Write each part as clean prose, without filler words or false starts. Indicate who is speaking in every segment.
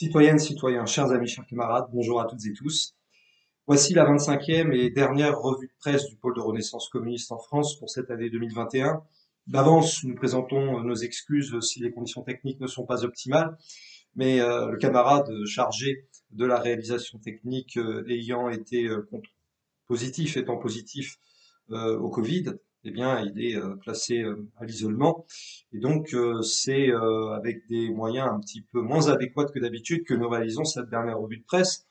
Speaker 1: Citoyennes, citoyens, chers amis, chers camarades, bonjour à toutes et tous. Voici la 25e et dernière revue de presse du pôle de Renaissance communiste en France pour cette année 2021. D'avance, nous présentons nos excuses si les conditions techniques ne sont pas optimales, mais le camarade chargé de la réalisation technique ayant été positif, étant positif au Covid, eh bien, il est placé à l'isolement. Et donc, c'est avec des moyens un petit peu moins adéquats que d'habitude que nous réalisons cette dernière revue de presse.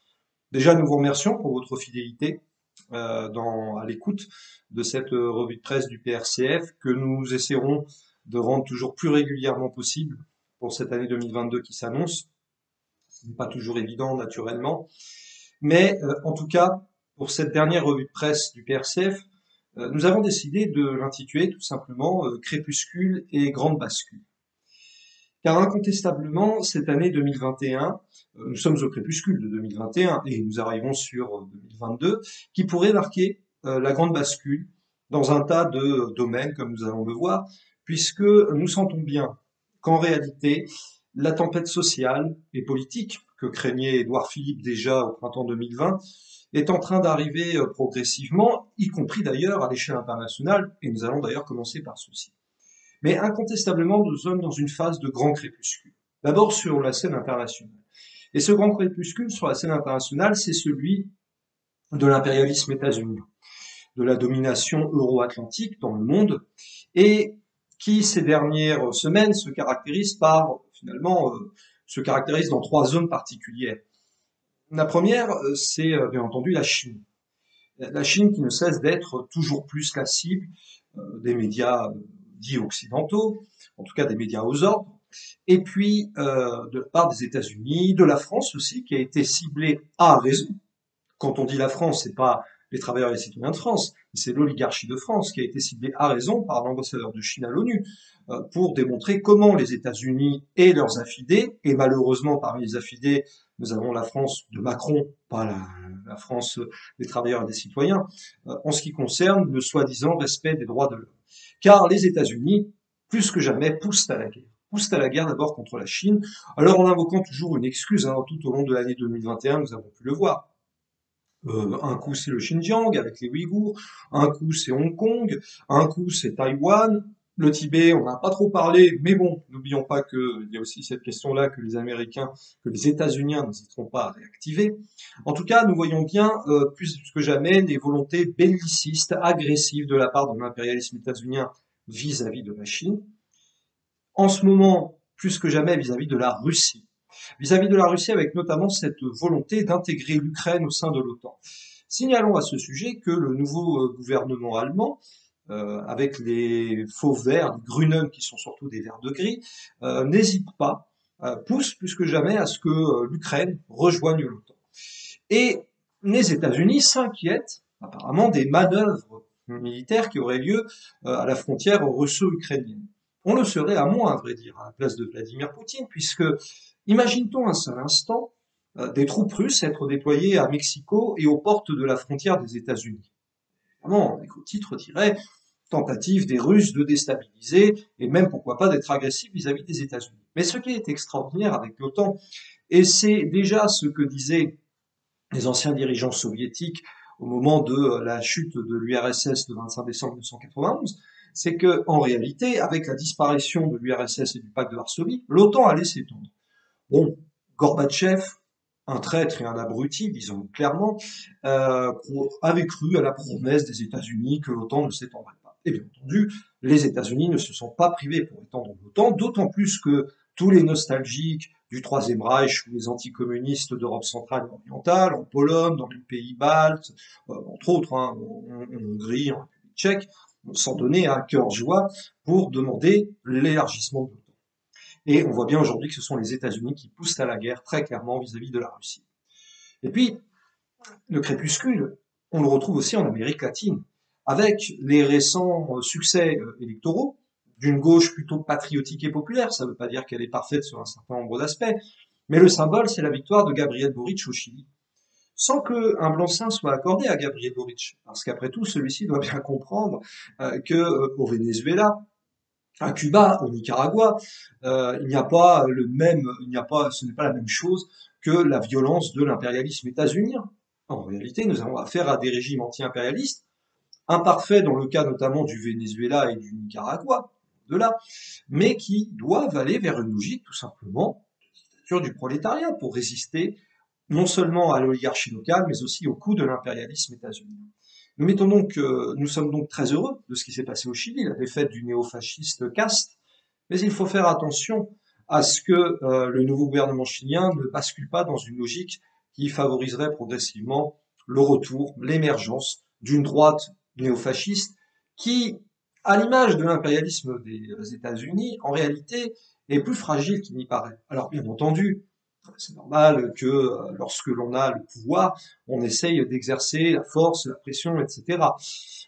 Speaker 1: Déjà, nous vous remercions pour votre fidélité à l'écoute de cette revue de presse du PRCF que nous essaierons de rendre toujours plus régulièrement possible pour cette année 2022 qui s'annonce. Ce n'est pas toujours évident, naturellement. Mais en tout cas, pour cette dernière revue de presse du PRCF, nous avons décidé de l'intituler tout simplement Crépuscule et Grande Bascule. Car incontestablement, cette année 2021, nous sommes au crépuscule de 2021 et nous arrivons sur 2022, qui pourrait marquer la grande bascule dans un tas de domaines, comme nous allons le voir, puisque nous sentons bien qu'en réalité, la tempête sociale et politique que craignait Édouard Philippe déjà au printemps 2020 est en train d'arriver progressivement, y compris d'ailleurs à l'échelle internationale, et nous allons d'ailleurs commencer par ceci. Mais incontestablement, nous sommes dans une phase de grand crépuscule. D'abord sur la scène internationale. Et ce grand crépuscule sur la scène internationale, c'est celui de l'impérialisme états-unien, de la domination euro-atlantique dans le monde, et qui ces dernières semaines se caractérise par, finalement, se caractérise dans trois zones particulières. La première, c'est bien entendu la Chine. La Chine qui ne cesse d'être toujours plus la cible des médias dits occidentaux, en tout cas des médias aux ordres, et puis de la part des États-Unis, de la France aussi, qui a été ciblée à raison. Quand on dit la France, c'est pas les travailleurs et les citoyens de France, c'est l'oligarchie de France qui a été ciblée à raison par l'ambassadeur de Chine à l'ONU pour démontrer comment les États-Unis et leurs affidés, et malheureusement parmi les affidés, nous avons la France de Macron, pas la France des travailleurs et des citoyens, en ce qui concerne le soi-disant respect des droits de l'homme. Car les États-Unis, plus que jamais, poussent à la guerre. Poussent à la guerre d'abord contre la Chine, alors en invoquant toujours une excuse, tout au long de l'année 2021, nous avons pu le voir. Un coup c'est le Xinjiang avec les Ouïghours, un coup c'est Hong Kong, un coup c'est Taïwan, le Tibet, on n'a pas trop parlé, mais bon, n'oublions pas qu'il y a aussi cette question-là que les Américains, que les États-Unis n'hésiteront pas à réactiver. En tout cas, nous voyons bien, plus que jamais, les volontés bellicistes, agressives de la part de l'impérialisme états-unien vis-à-vis de la Chine. En ce moment, plus que jamais, vis-à-vis de la Russie. Vis-à-vis de la Russie, avec notamment cette volonté d'intégrer l'Ukraine au sein de l'OTAN. Signalons à ce sujet que le nouveau gouvernement allemand, avec les faux verts, les Grünen qui sont surtout des verts de gris, n'hésite pas, pousse plus que jamais à ce que l'Ukraine rejoigne l'OTAN. Et les États-Unis s'inquiètent apparemment des manœuvres militaires qui auraient lieu à la frontière russo-ukrainienne. On le serait à moins, à vrai dire, à la place de Vladimir Poutine, puisque imagine-t-on un seul instant des troupes russes être déployées à Mexico et aux portes de la frontière des États-Unis. Évidemment, le titre dirait tentative des Russes de déstabiliser et même pourquoi pas d'être agressifs vis-à-vis des États-Unis. Mais ce qui est extraordinaire avec l'OTAN, et c'est déjà ce que disaient les anciens dirigeants soviétiques au moment de la chute de l'URSS le 25 décembre 1991, c'est que en réalité, avec la disparition de l'URSS et du pacte de Varsovie, l'OTAN allait s'étendre. Bon, Gorbatchev, un traître et un abruti, disons clairement, avait cru à la promesse des États-Unis que l'OTAN ne s'étendrait pas. Et bien entendu, les États-Unis ne se sont pas privés pour étendre l'OTAN, d'autant plus que tous les nostalgiques du Troisième Reich ou les anticommunistes d'Europe centrale et orientale, en Pologne, dans les pays baltes, entre autres, en Hongrie, en République tchèque, s'en donnaient à cœur joie pour demander l'élargissement de l'OTAN. Et on voit bien aujourd'hui que ce sont les États-Unis qui poussent à la guerre très clairement vis-à-vis de la Russie. Et puis, le crépuscule, on le retrouve aussi en Amérique latine, avec les récents succès électoraux d'une gauche plutôt patriotique et populaire. Ça ne veut pas dire qu'elle est parfaite sur un certain nombre d'aspects, mais le symbole, c'est la victoire de Gabriel Boric au Chili. Sans qu'un blanc-seing soit accordé à Gabriel Boric, parce qu'après tout, celui-ci doit bien comprendre qu'au Venezuela, À Cuba, au Nicaragua, il n'y a pas le même, il n'y a pas, ce n'est pas la même chose que la violence de l'impérialisme états-unien. En réalité, nous avons affaire à des régimes anti-impérialistes, imparfaits dans le cas notamment du Venezuela et du Nicaragua, de là, mais qui doivent aller vers une logique tout simplement de dictature du prolétariat pour résister non seulement à l'oligarchie locale, mais aussi au coup de l'impérialisme états-unien. Nous sommes donc très heureux de ce qui s'est passé au Chili, la défaite du néofasciste Cast, mais il faut faire attention à ce que le nouveau gouvernement chilien ne bascule pas dans une logique qui favoriserait progressivement le retour, l'émergence d'une droite néofasciste qui, à l'image de l'impérialisme des États-Unis, en réalité est plus fragile qu'il n'y paraît. Alors bien entendu, c'est normal que lorsque l'on a le pouvoir, on essaye d'exercer la force, la pression, etc.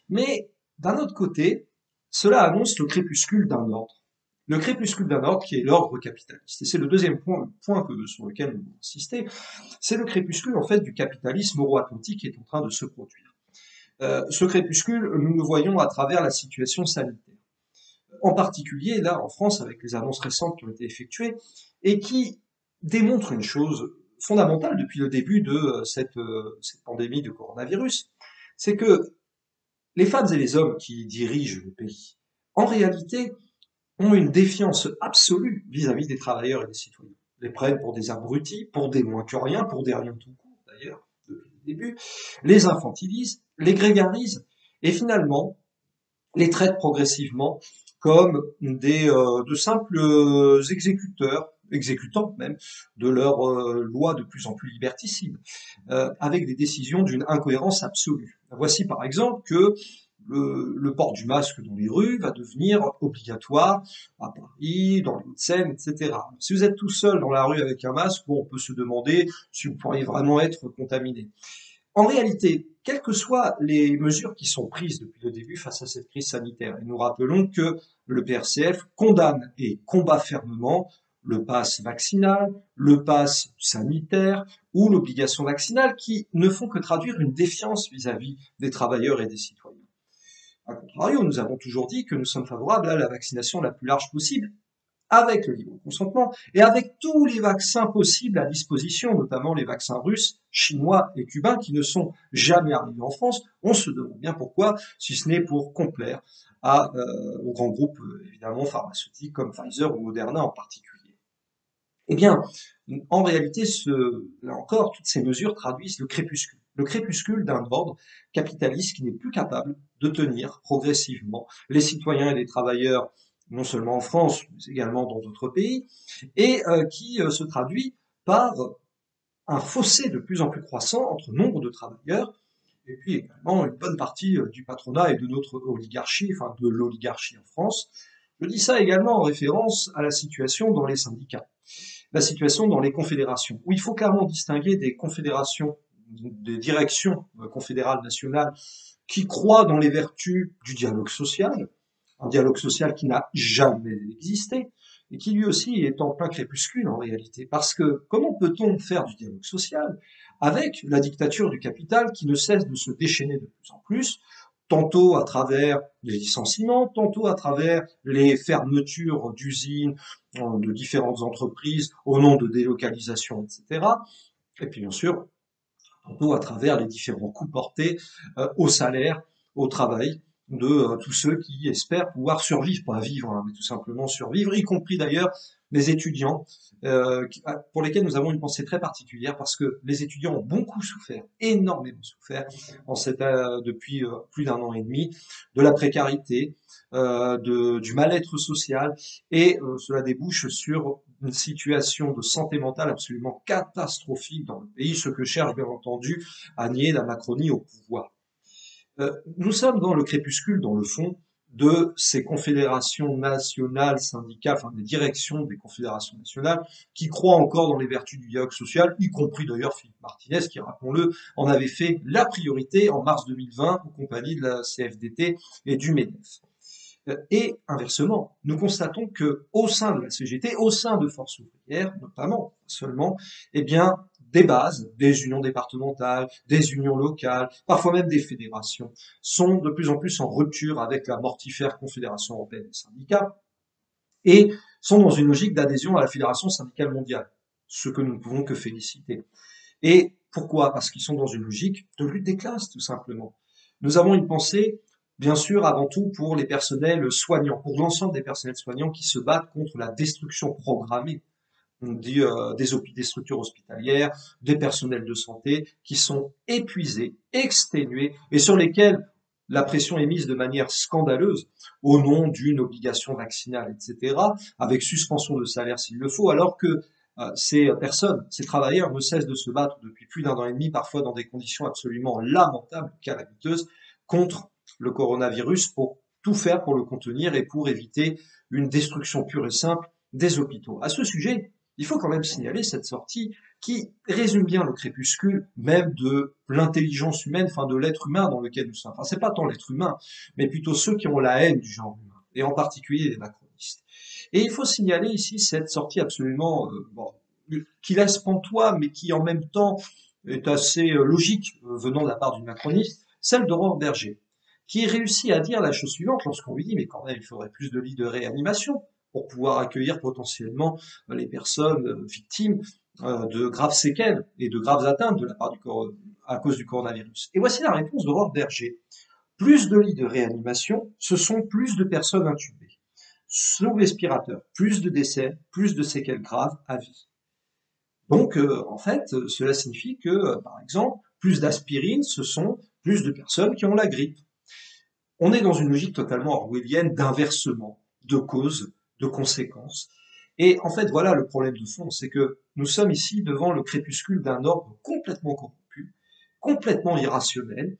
Speaker 1: Mais d'un autre côté, cela annonce le crépuscule d'un ordre. Le crépuscule d'un ordre qui est l'ordre capitaliste. Et c'est le deuxième point sur lequel nous voulons insister, c'est le crépuscule en fait du capitalisme euro-atlantique qui est en train de se produire. Ce crépuscule, nous le voyons à travers la situation sanitaire. En particulier, là, en France, avec les annonces récentes qui ont été effectuées, et qui démontrent une chose fondamentale depuis le début de cette pandémie de coronavirus, c'est que les femmes et les hommes qui dirigent le pays, en réalité, ont une défiance absolue vis-à-vis des travailleurs et des citoyens. Les prennent pour des abrutis, pour des moins que rien, pour des rien tout court, d'ailleurs, depuis le début, les infantilisent, les grégarisent, et finalement, les traitent progressivement comme de simples exécutants même, de leurs lois de plus en plus liberticides, avec des décisions d'une incohérence absolue. Voici par exemple que le port du masque dans les rues va devenir obligatoire à Paris, dans les Hauts-de-Seine, etc. Si vous êtes tout seul dans la rue avec un masque, bon, on peut se demander si vous pourriez vraiment être contaminé. En réalité, quelles que soient les mesures qui sont prises depuis le début face à cette crise sanitaire, et nous rappelons que le PRCF condamne et combat fermement le pass vaccinal, le pass sanitaire ou l'obligation vaccinale qui ne font que traduire une défiance vis-à-vis des travailleurs et des citoyens. A contrario, nous avons toujours dit que nous sommes favorables à la vaccination la plus large possible, avec le libre consentement et avec tous les vaccins possibles à disposition, notamment les vaccins russes, chinois et cubains qui ne sont jamais arrivés en France. On se demande bien pourquoi, si ce n'est pour complaire aux grands groupes évidemment pharmaceutiques comme Pfizer ou Moderna en particulier. Eh bien, en réalité, là encore, toutes ces mesures traduisent le crépuscule d'un ordre capitaliste qui n'est plus capable de tenir progressivement les citoyens et les travailleurs non seulement en France, mais également dans d'autres pays, et qui se traduit par un fossé de plus en plus croissant entre nombre de travailleurs et puis également une bonne partie du patronat et de notre oligarchie, enfin de l'oligarchie en France. Je dis ça également en référence à la situation dans les syndicats, la situation dans les confédérations, où il faut clairement distinguer des confédérations, des directions confédérales nationales qui croient dans les vertus du dialogue social, un dialogue social qui n'a jamais existé, et qui lui aussi est en plein crépuscule en réalité. Parce que comment peut-on faire du dialogue social avec la dictature du capital qui ne cesse de se déchaîner de plus en plus, tantôt à travers les licenciements, tantôt à travers les fermetures d'usines, de différentes entreprises au nom de délocalisation, etc. Et puis bien sûr, tantôt à travers les différents coûts portés au salaire, au travail, de tous ceux qui espèrent pouvoir survivre, pas vivre, hein, mais tout simplement survivre, y compris d'ailleurs les étudiants, pour lesquels nous avons une pensée très particulière, parce que les étudiants ont beaucoup souffert, énormément souffert, depuis plus d'un an et demi, de la précarité, du mal-être social, et cela débouche sur une situation de santé mentale absolument catastrophique dans le pays, ce que cherche bien entendu à nier la Macronie au pouvoir. Nous sommes dans le crépuscule, dans le fond, de ces confédérations nationales, syndicales, enfin des directions des confédérations nationales, qui croient encore dans les vertus du dialogue social, y compris d'ailleurs Philippe Martinez, qui, rappelons-le, en avait fait la priorité en mars 2020 en compagnie de la CFDT et du MEDEF. Et inversement, nous constatons que au sein de la CGT, au sein de Force ouvrière, notamment, seulement, eh bien, des bases, des unions départementales, des unions locales, parfois même des fédérations, sont de plus en plus en rupture avec la mortifère Confédération européenne des syndicats, et sont dans une logique d'adhésion à la Fédération syndicale mondiale, ce que nous ne pouvons que féliciter. Et pourquoi? Parce qu'ils sont dans une logique de lutte des classes, tout simplement. Nous avons une pensée, bien sûr, avant tout pour les personnels soignants, pour l'ensemble des personnels soignants qui se battent contre la destruction programmée des structures hospitalières, des personnels de santé qui sont épuisés, exténués et sur lesquels la pression est mise de manière scandaleuse au nom d'une obligation vaccinale, etc., avec suspension de salaire s'il le faut, alors que ces personnes, ces travailleurs ne cessent de se battre depuis plus d'un an et demi, parfois dans des conditions absolument lamentables, calamiteuses, contre le coronavirus pour tout faire pour le contenir et pour éviter une destruction pure et simple des hôpitaux. À ce sujet, il faut quand même signaler cette sortie qui résume bien le crépuscule même de l'intelligence humaine, enfin de l'être humain dans lequel nous sommes. Enfin, c'est pas tant l'être humain, mais plutôt ceux qui ont la haine du genre humain, et en particulier les macronistes. Et il faut signaler ici cette sortie absolument qui laisse pantois, mais qui en même temps est assez logique venant de la part d'une macroniste, celle d'Aurore Berger, qui réussit à dire la chose suivante lorsqu'on lui dit mais quand même il faudrait plus de lits de réanimation pour pouvoir accueillir potentiellement les personnes victimes de graves séquelles et de graves atteintes de la part à cause du coronavirus. Et voici la réponse d'Aurore Berger. Plus de lits de réanimation, ce sont plus de personnes intubées. Sous respirateur, plus de décès, plus de séquelles graves à vie. Donc, en fait, cela signifie que, par exemple, plus d'aspirine, ce sont plus de personnes qui ont la grippe. On est dans une logique totalement orwellienne d'inversement, de causes, de conséquences. Et en fait, voilà le problème de fond, c'est que nous sommes ici devant le crépuscule d'un ordre complètement corrompu, complètement irrationnel,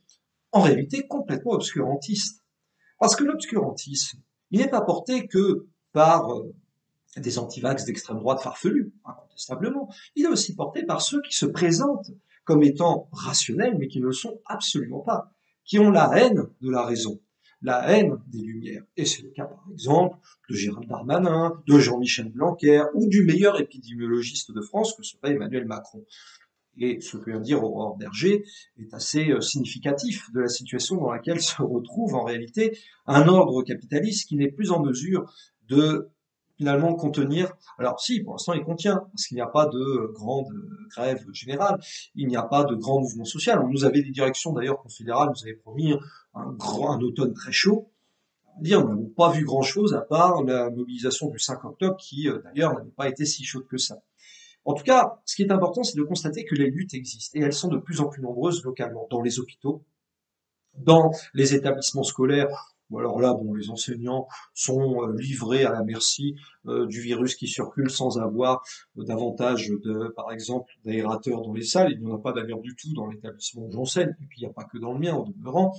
Speaker 1: en réalité complètement obscurantiste. Parce que l'obscurantisme, il n'est pas porté que par des antivax d'extrême droite farfelus, incontestablement. Il est aussi porté par ceux qui se présentent comme étant rationnels, mais qui ne le sont absolument pas, qui ont la haine de la raison, la haine des Lumières. Et c'est le cas, par exemple, de Gérald Darmanin, de Jean-Michel Blanquer, ou du meilleur épidémiologiste de France, que serait Emmanuel Macron. Et ce que vient de dire Aurore Berger est assez significatif de la situation dans laquelle se retrouve en réalité un ordre capitaliste qui n'est plus en mesure de finalement contenir. Alors si, pour l'instant il contient, parce qu'il n'y a pas de grande grève générale, il n'y a pas de grand mouvement social. On nous avait des directions d'ailleurs confédérales, nous avait promis un automne très chaud. Dire, nous n'avons pas vu grand-chose à part la mobilisation du 5 octobre qui d'ailleurs n'avait pas été si chaude que ça. En tout cas, ce qui est important, c'est de constater que les luttes existent et elles sont de plus en plus nombreuses localement, dans les hôpitaux, dans les établissements scolaires, ou alors là, bon, les enseignants sont livrés à la merci du virus qui circule sans avoir davantage par exemple, d'aérateurs dans les salles. Il n'y en a pas d'ailleurs du tout dans l'établissement où j'enseigne, et puis il n'y a pas que dans le mien, en demeurant.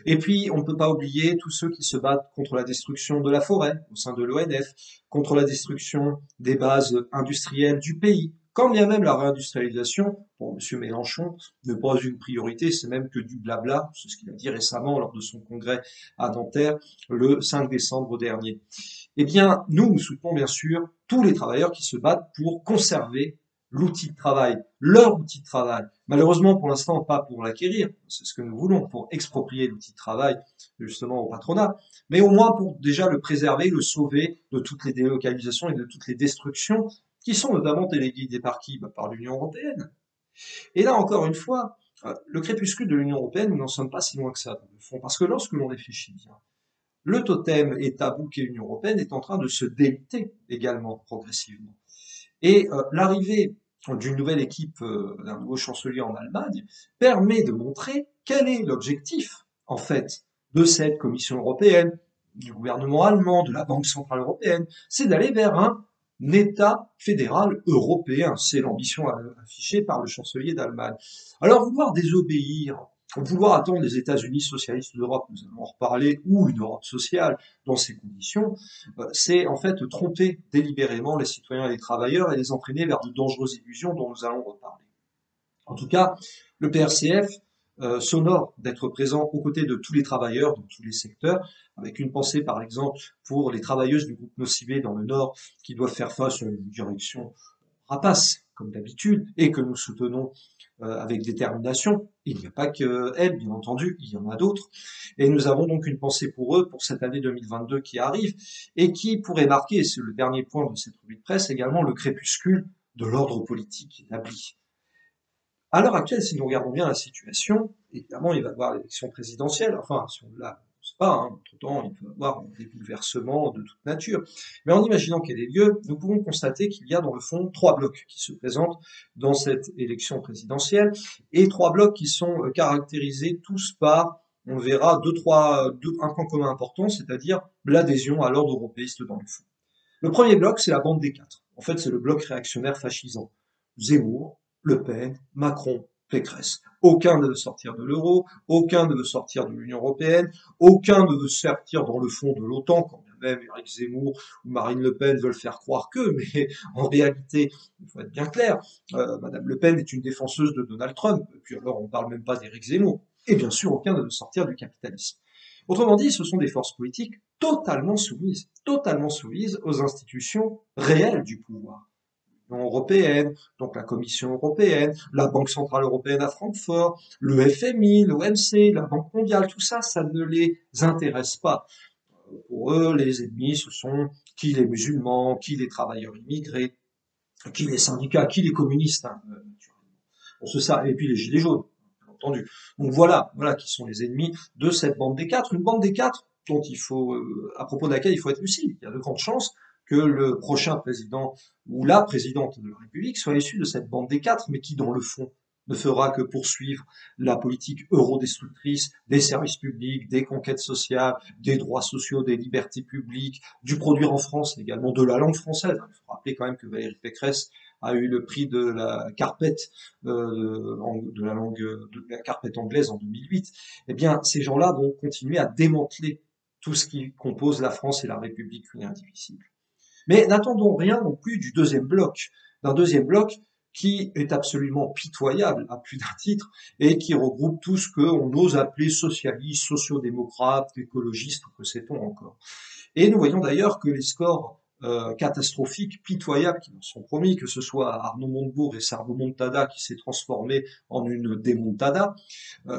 Speaker 1: Et puis, on ne peut pas oublier tous ceux qui se battent contre la destruction de la forêt au sein de l'ONF, contre la destruction des bases industrielles du pays, quand bien même la réindustrialisation, pour M. Mélenchon, n'est pas une priorité, c'est même que du blabla, c'est ce qu'il a dit récemment lors de son congrès à Nanterre le 5 décembre dernier. Eh bien, nous soutenons bien sûr tous les travailleurs qui se battent pour conserver l'outil de travail, leur outil de travail. Malheureusement, pour l'instant, pas pour l'acquérir, c'est ce que nous voulons, pour exproprier l'outil de travail, justement, au patronat, mais au moins pour déjà le préserver, le sauver de toutes les délocalisations et de toutes les destructions qui sont notamment téléguidées par qui? Par l'Union européenne. Et là, encore une fois, le crépuscule de l'Union européenne, nous n'en sommes pas si loin que ça, dans le fond, parce que lorsque l'on réfléchit bien, le totem État bouquet Union européenne est en train de se déliter également progressivement. Et l'arrivée d'une nouvelle équipe, d'un nouveau chancelier en Allemagne, permet de montrer quel est l'objectif, en fait, de cette Commission européenne, du gouvernement allemand, de la Banque centrale européenne, c'est d'aller vers un État fédéral européen. C'est l'ambition affichée par le chancelier d'Allemagne. Alors vouloir désobéir, vouloir attendre les États-Unis socialistes d'Europe, nous allons en reparler, ou une Europe sociale dans ces conditions, c'est en fait tromper délibérément les citoyens et les travailleurs et les entraîner vers de dangereuses illusions dont nous allons reparler. En tout cas, le PRCF s'honore d'être présent aux côtés de tous les travailleurs dans tous les secteurs, avec une pensée par exemple pour les travailleuses du groupe Nocivé dans le Nord qui doivent faire face à une direction rapace, comme d'habitude, et que nous soutenons avec détermination. Il n'y a pas que elle, bien entendu, il y en a d'autres. Et nous avons donc une pensée pour eux pour cette année 2022 qui arrive et qui pourrait marquer, et c'est le dernier point de cette revue de presse, également le crépuscule de l'ordre politique établi. À l'heure actuelle, si nous regardons bien la situation, évidemment, il va y avoir l'élection présidentielle. Enfin, si on l'a, on ne sait pas, hein. Entre-temps, il peut y avoir des bouleversements de toute nature. Mais en imaginant qu'elle ait lieu, nous pouvons constater qu'il y a dans le fond trois blocs qui se présentent dans cette élection présidentielle, et trois blocs qui sont caractérisés tous par, on le verra, un point commun important, c'est-à-dire l'adhésion à l'ordre européiste dans le fond. Le premier bloc, c'est la bande des quatre. En fait, c'est le bloc réactionnaire fascisant. Zemmour, Le Pen, Macron, Pécresse. Aucun ne veut sortir de l'euro, aucun ne veut sortir de l'Union européenne, aucun ne veut sortir dans le fond de l'OTAN, quand bien même Éric Zemmour ou Marine Le Pen veulent faire croire que, mais en réalité, il faut être bien clair, Madame Le Pen est une défenseuse de Donald Trump, et puis alors on ne parle même pas d'Éric Zemmour. Et bien sûr, aucun ne veut sortir du capitalisme. Autrement dit, ce sont des forces politiques totalement soumises aux institutions réelles du pouvoir. L'Union européenne, donc la Commission européenne, la Banque centrale européenne à Francfort, le FMI, l'OMC, la Banque mondiale, tout ça, ça ne les intéresse pas. Pour eux, les ennemis, ce sont qui les musulmans, qui les travailleurs immigrés, qui les syndicats, qui les communistes, hein, naturellement. C'est ça, et puis les gilets jaunes, bien entendu. Donc voilà qui sont les ennemis de cette bande des quatre. Une bande des quatre dont à propos de laquelle il faut être lucide. Il y a de grandes chances que le prochain président ou la présidente de la République soit issu de cette bande des quatre, mais qui, dans le fond, ne fera que poursuivre la politique eurodestructrice des services publics, des conquêtes sociales, des droits sociaux, des libertés publiques, du produire en France également, de la langue française. Il faut rappeler quand même que Valérie Pécresse a eu le prix de la carpette de la carpette anglaise en 2008. Eh bien, ces gens-là vont continuer à démanteler tout ce qui compose la France et la République unie indivisible. Mais n'attendons rien non plus du deuxième bloc, d'un deuxième bloc qui est absolument pitoyable à plus d'un titre et qui regroupe tout ce qu'on ose appeler socialistes, sociodémocrates, écologistes ou que sait-on encore. Et nous voyons d'ailleurs que les scores catastrophiques, pitoyables qui nous sont promis, que ce soit Arnaud Montebourg et sa remontada qui s'est transformée en une démontada,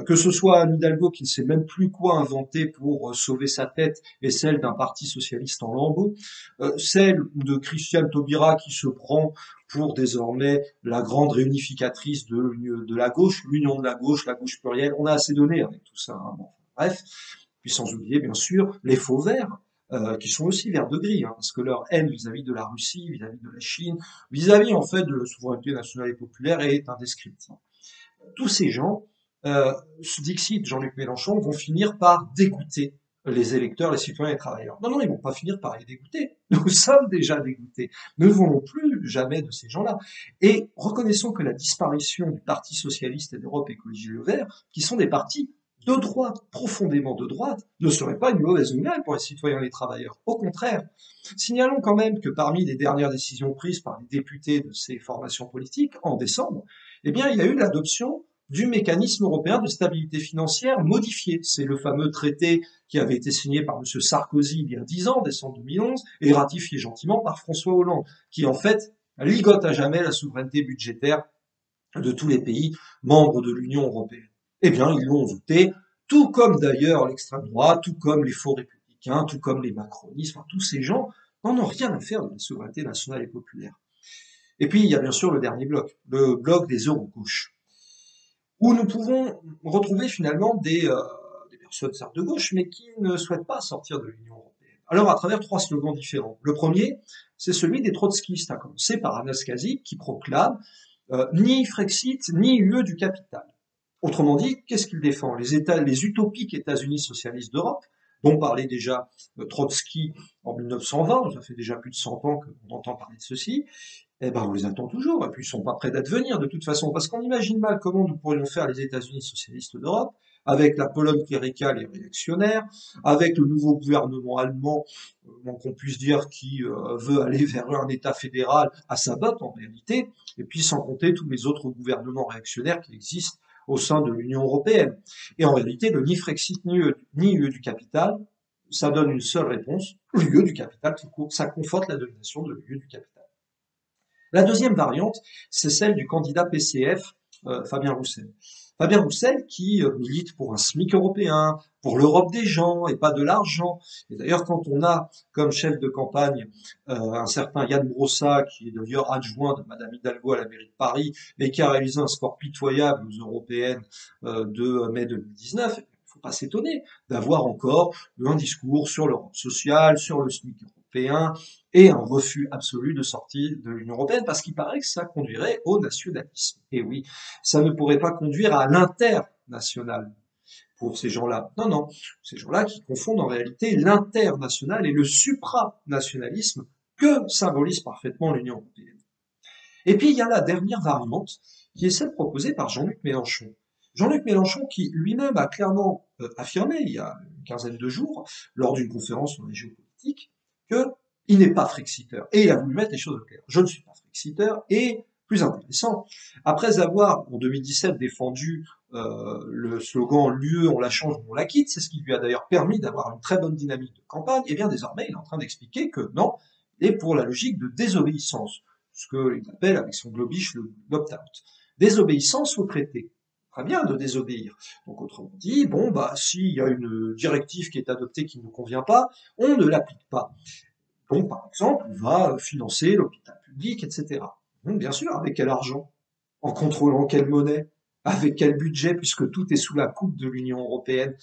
Speaker 1: que ce soit Anne Hidalgo qui ne sait même plus quoi inventer pour sauver sa tête et celle d'un parti socialiste en lambeaux, celle de Christiane Taubira qui se prend pour désormais la grande réunificatrice de la gauche, l'union de la gauche plurielle. On a assez donné avec tout ça. Hein. Bon, bref, puis sans oublier bien sûr les faux verts, qui sont aussi verts de gris, hein, parce que leur haine vis-à-vis de la Russie, vis-à-vis de la Chine, vis-à-vis en fait de la souveraineté nationale et populaire est indescriptible. Tous ces gens, ce Dixit, Jean-Luc Mélenchon, vont finir par dégoûter les électeurs, les citoyens et les travailleurs. Non, non, ils vont pas finir par les dégoûter. Nous sommes déjà dégoûtés. Nous ne voulons plus jamais de ces gens-là. Et reconnaissons que la disparition du Parti socialiste et d'Europe Écologie Les Verts, qui sont des partis de droite, profondément de droite, ne serait pas une mauvaise nouvelle pour les citoyens et les travailleurs. Au contraire, signalons quand même que parmi les dernières décisions prises par les députés de ces formations politiques en décembre, eh bien, il y a eu l'adoption du mécanisme européen de stabilité financière modifié. C'est le fameux traité qui avait été signé par M. Sarkozy il y a 10 ans, décembre 2011, et ratifié gentiment par François Hollande, qui en fait ligote à jamais la souveraineté budgétaire de tous les pays membres de l'Union européenne. Eh bien, ils l'ont voté, tout comme d'ailleurs l'extrême droite, tout comme les faux républicains, tout comme les macronistes, enfin, tous ces gens n'en ont rien à faire de la souveraineté nationale et populaire. Et puis, il y a bien sûr le dernier bloc, le bloc des eurogauches, où nous pouvons retrouver finalement des personnes certes de gauche, mais qui ne souhaitent pas sortir de l'Union européenne. Alors, à travers trois slogans différents. Le premier, c'est celui des trotskistes, à commencer par Anastasie, qui proclame ni Frexit, ni UE du capital. Autrement dit, qu'est-ce qu'il défend? Les utopiques États-Unis socialistes d'Europe, dont parlait déjà Trotsky en 1920, ça fait déjà plus de 100 ans qu'on entend parler de ceci, eh ben on les attend toujours, et puis ils sont pas prêts d'advenir de toute façon, parce qu'on imagine mal comment nous pourrions faire les États-Unis socialistes d'Europe, avec la Pologne cléricale et réactionnaire, avec le nouveau gouvernement allemand, qu'on puisse dire, qui veut aller vers un État fédéral à sa botte en réalité, et puis sans compter tous les autres gouvernements réactionnaires qui existent au sein de l'Union européenne. Et en réalité, le ni Frexit ni UE du capital, ça donne une seule réponse, l'UE du capital, ça conforte la domination de l'UE du capital. La deuxième variante, c'est celle du candidat PCF Fabien Roussel. Fabien Roussel qui milite pour un SMIC européen, pour l'Europe des gens et pas de l'argent. Et d'ailleurs, quand on a comme chef de campagne un certain Yann Brossa, qui est d'ailleurs adjoint de Madame Hidalgo à la mairie de Paris, mais qui a réalisé un score pitoyable aux européennes de mai 2019, il ne faut pas s'étonner d'avoir encore un discours sur l'Europe sociale, sur le SMIC européen, et un refus absolu de sortie de l'Union européenne, parce qu'il paraît que ça conduirait au nationalisme. Et oui, ça ne pourrait pas conduire à l'international pour ces gens-là. Non, non, ces gens-là qui confondent en réalité l'international et le supranationalisme que symbolise parfaitement l'Union européenne. Et puis il y a la dernière variante, qui est celle proposée par Jean-Luc Mélenchon. Jean-Luc Mélenchon qui lui-même a clairement affirmé il y a une quinzaine de jours, lors d'une conférence sur les géopolitiques, qu'il n'est pas frexiteur. Et il a voulu mettre les choses au clair. Je ne suis pas frexiteur, et plus intéressant, après avoir en 2017 défendu le slogan "l'UE, on la change, on la quitte", c'est ce qui lui a d'ailleurs permis d'avoir une très bonne dynamique de campagne, et bien désormais il est en train d'expliquer que non, il est pour la logique de désobéissance, ce qu'il appelle avec son globish le opt-out. Désobéissance au traité. Très bien de désobéir. Donc autrement dit, bon bah s'il y a une directive qui est adoptée qui ne nous convient pas, on ne l'applique pas. Donc par exemple, on va financer l'hôpital public, etc. Donc, bien sûr, avec quel argent? En contrôlant quelle monnaie? Avec quel budget, puisque tout est sous la coupe de l'Union européenne?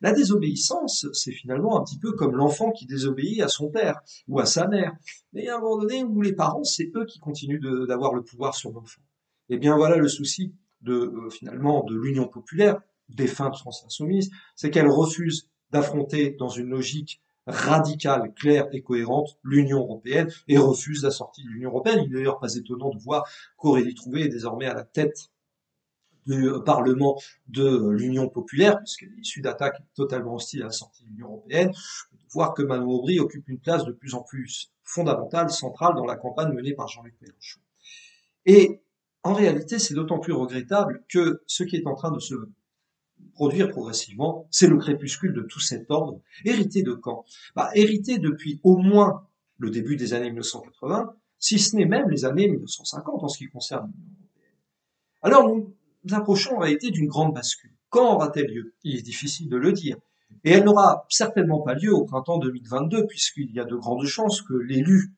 Speaker 1: La désobéissance, c'est finalement un petit peu comme l'enfant qui désobéit à son père ou à sa mère. Mais à un moment donné où les parents, c'est eux qui continuent d'avoir le pouvoir sur l'enfant. Eh bien voilà le souci de finalement de l'Union populaire, défunte France insoumise, c'est qu'elle refuse d'affronter dans une logique radicale, claire et cohérente l'Union européenne et refuse la sortie de l'Union européenne. Il n'est d'ailleurs pas étonnant de voir qu'Aurélie Trouvé est désormais à la tête du Parlement de l'Union populaire, puisqu'elle est issue d'attaques totalement hostiles à la sortie de l'Union européenne, de voir que Manon Aubry occupe une place de plus en plus fondamentale, centrale dans la campagne menée par Jean-Luc Mélenchon. Et en réalité, c'est d'autant plus regrettable que ce qui est en train de se produire progressivement, c'est le crépuscule de tout cet ordre, hérité de quand? Hérité depuis au moins le début des années 1980, si ce n'est même les années 1950 en ce qui concerne l'Union européenne. Alors nous approchons en réalité d'une grande bascule. Quand aura-t-elle lieu? Il est difficile de le dire. Et elle n'aura certainement pas lieu au printemps 2022, puisqu'il y a de grandes chances que l'élu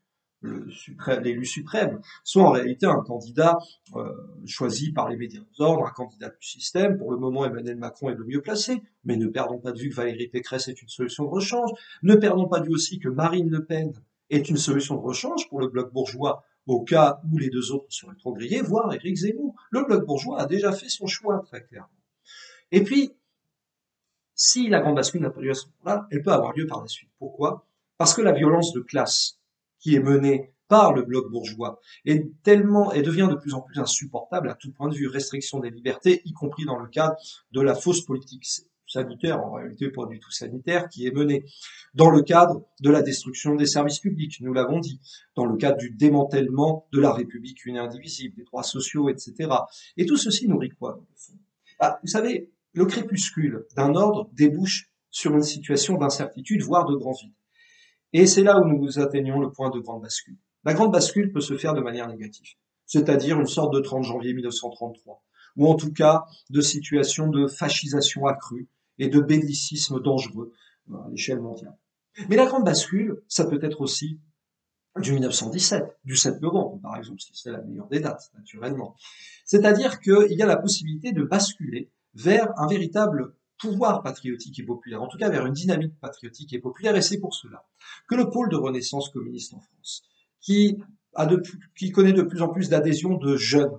Speaker 1: suprême soit en réalité un candidat choisi par les médias d'ordre, un candidat du système. Pour le moment, Emmanuel Macron est le mieux placé, mais ne perdons pas de vue que Valérie Pécresse est une solution de rechange. Ne perdons pas de vue aussi que Marine Le Pen est une solution de rechange pour le bloc bourgeois au cas où les deux autres seraient trop grillés, voire Éric Zemmour. Le bloc bourgeois a déjà fait son choix, très clairement. Et puis, si la grande bascule n'a pas lieu à ce moment-là, elle peut avoir lieu par la suite. Pourquoi? Parce que la violence de classe qui est menée par le bloc bourgeois est devient de plus en plus insupportable à tout point de vue, restriction des libertés, y compris dans le cadre de la fausse politique sanitaire, en réalité pas du tout sanitaire, qui est menée dans le cadre de la destruction des services publics, nous l'avons dit, dans le cadre du démantèlement de la République une et indivisible, des droits sociaux, etc. Et tout ceci nourrit quoi, dans le fond? Vous savez, le crépuscule d'un ordre débouche sur une situation d'incertitude, voire de grand vide. Et c'est là où nous atteignons le point de grande bascule. La grande bascule peut se faire de manière négative, c'est-à-dire une sorte de 30 janvier 1933, ou en tout cas de situation de fascisation accrue et de bellicisme dangereux à l'échelle mondiale. Mais la grande bascule, ça peut être aussi du 1917, du 7 novembre par exemple, ce qui serait la meilleure des dates, naturellement. C'est-à-dire qu'il y a la possibilité de basculer vers un véritable pouvoir patriotique et populaire, en tout cas vers une dynamique patriotique et populaire, et c'est pour cela que le pôle de renaissance communiste en France, qui connaît de plus en plus d'adhésion de jeunes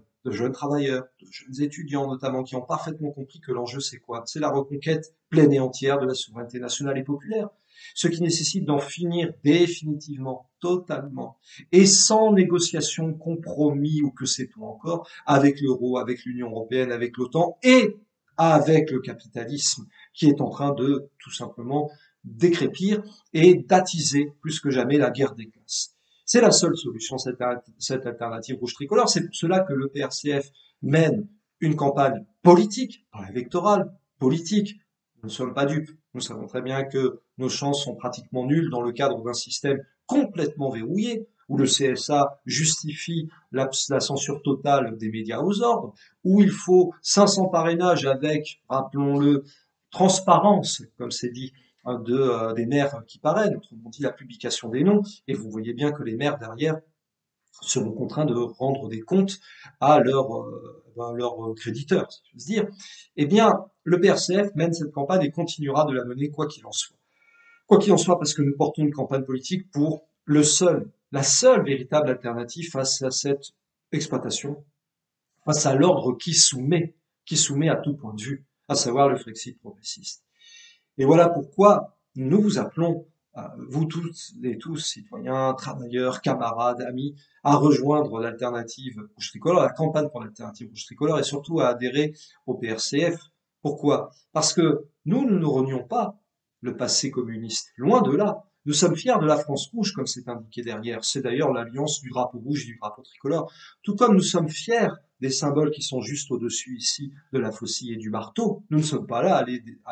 Speaker 1: travailleurs, de jeunes étudiants notamment, qui ont parfaitement compris que l'enjeu c'est quoi? C'est la reconquête pleine et entière de la souveraineté nationale et populaire, ce qui nécessite d'en finir définitivement, totalement, et sans négociation, compromis ou que sais-tu encore, avec l'euro, avec l'Union européenne, avec l'OTAN et avec le capitalisme qui est en train de tout simplement décrépir et d'attiser plus que jamais la guerre des classes. C'est la seule solution, cette alternative rouge tricolore. C'est pour cela que le PRCF mène une campagne politique, pas électorale, politique. Nous ne sommes pas dupes. Nous savons très bien que nos chances sont pratiquement nulles dans le cadre d'un système complètement verrouillé, où le CSA justifie la censure totale des médias aux ordres, où il faut 500 parrainages avec, rappelons-le, transparence, comme c'est dit, des maires qui parrainent, autrement dit la publication des noms, et vous voyez bien que les maires derrière seront contraints de rendre des comptes à leurs créditeurs, si j'ose dire. Eh bien, le PRCF mène cette campagne et continuera de la mener quoi qu'il en soit. Quoi qu'il en soit, parce que nous portons une campagne politique pour la seule véritable alternative face à cette exploitation, face à l'ordre qui soumet à tout point de vue, à savoir le Frexit progressiste. Et voilà pourquoi nous vous appelons, vous toutes et tous, citoyens, travailleurs, camarades, amis, à rejoindre l'alternative rouge tricolore, la campagne pour l'alternative rouge tricolore, et surtout à adhérer au PRCF. Pourquoi? Parce que nous ne renions pas le passé communiste. Loin de là. Nous sommes fiers de la France rouge, comme c'est indiqué derrière. C'est d'ailleurs l'alliance du drapeau rouge et du drapeau tricolore. Tout comme nous sommes fiers des symboles qui sont juste au-dessus ici de la faucille et du marteau. Nous ne sommes pas là à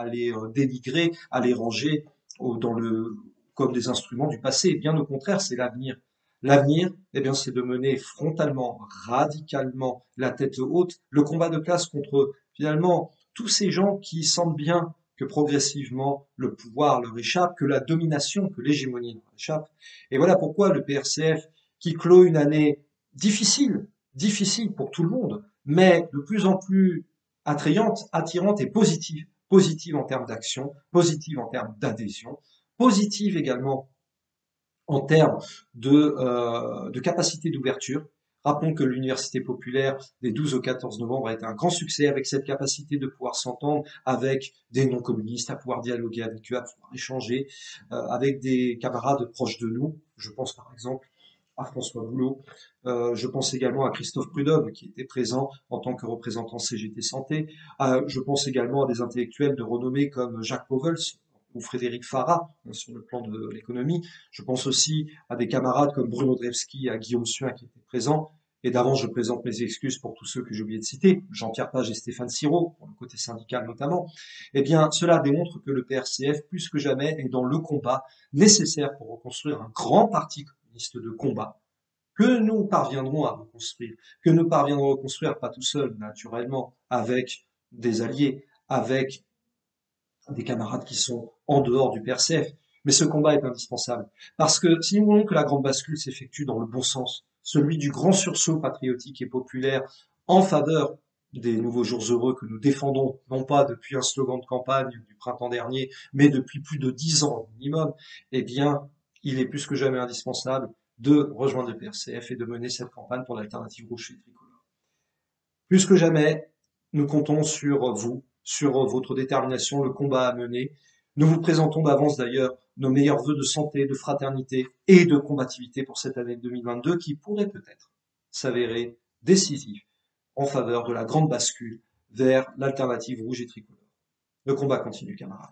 Speaker 1: les dénigrer, à les ranger comme des instruments du passé. Bien au contraire, c'est l'avenir. L'avenir, eh bien, c'est de mener frontalement, radicalement, la tête haute, le combat de classe contre, finalement, tous ces gens qui sentent bien que progressivement le pouvoir leur échappe, que la domination, que l'hégémonie leur échappe. Et voilà pourquoi le PRCF, qui clôt une année difficile pour tout le monde, mais de plus en plus attirante et positive en termes d'action, positive en termes d'adhésion, positive également en termes de capacité d'ouverture. Rappelons que l'Université populaire des 12 au 14 novembre a été un grand succès avec cette capacité de pouvoir s'entendre avec des non-communistes, à pouvoir dialoguer avec eux, à pouvoir échanger avec des camarades proches de nous. Je pense par exemple à François Boulot. Je pense également à Christophe Prudhomme, qui était présent en tant que représentant CGT Santé. Je pense également à des intellectuels de renommée comme Jacques Pauwels ou Frédéric Farah sur le plan de l'économie. Je pense aussi à des camarades comme Bruno Drewski, à Guillaume Suin qui étaient présents. Et d'avance, je présente mes excuses pour tous ceux que j'ai oublié de citer, Jean-Pierre Page et Stéphane Sirot, pour le côté syndical notamment. Eh bien, cela démontre que le PRCF, plus que jamais, est dans le combat nécessaire pour reconstruire un grand parti communiste de combat que nous parviendrons à reconstruire, que nous parviendrons à reconstruire, pas tout seul, naturellement, avec des alliés, avec des camarades qui sont en dehors du PRCF. Mais ce combat est indispensable. Parce que si nous voulons que la grande bascule s'effectue dans le bon sens, celui du grand sursaut patriotique et populaire en faveur des nouveaux jours heureux que nous défendons, non pas depuis un slogan de campagne du printemps dernier, mais depuis plus de 10 ans au minimum, eh bien, il est plus que jamais indispensable de rejoindre le PRCF et de mener cette campagne pour l'alternative rouge et tricolore. Plus que jamais, nous comptons sur vous, sur votre détermination, le combat à mener. Nous vous présentons d'avance d'ailleurs nos meilleurs vœux de santé, de fraternité et de combativité pour cette année 2022 qui pourrait peut-être s'avérer décisive en faveur de la grande bascule vers l'alternative rouge et tricolore. Le combat continue, camarades.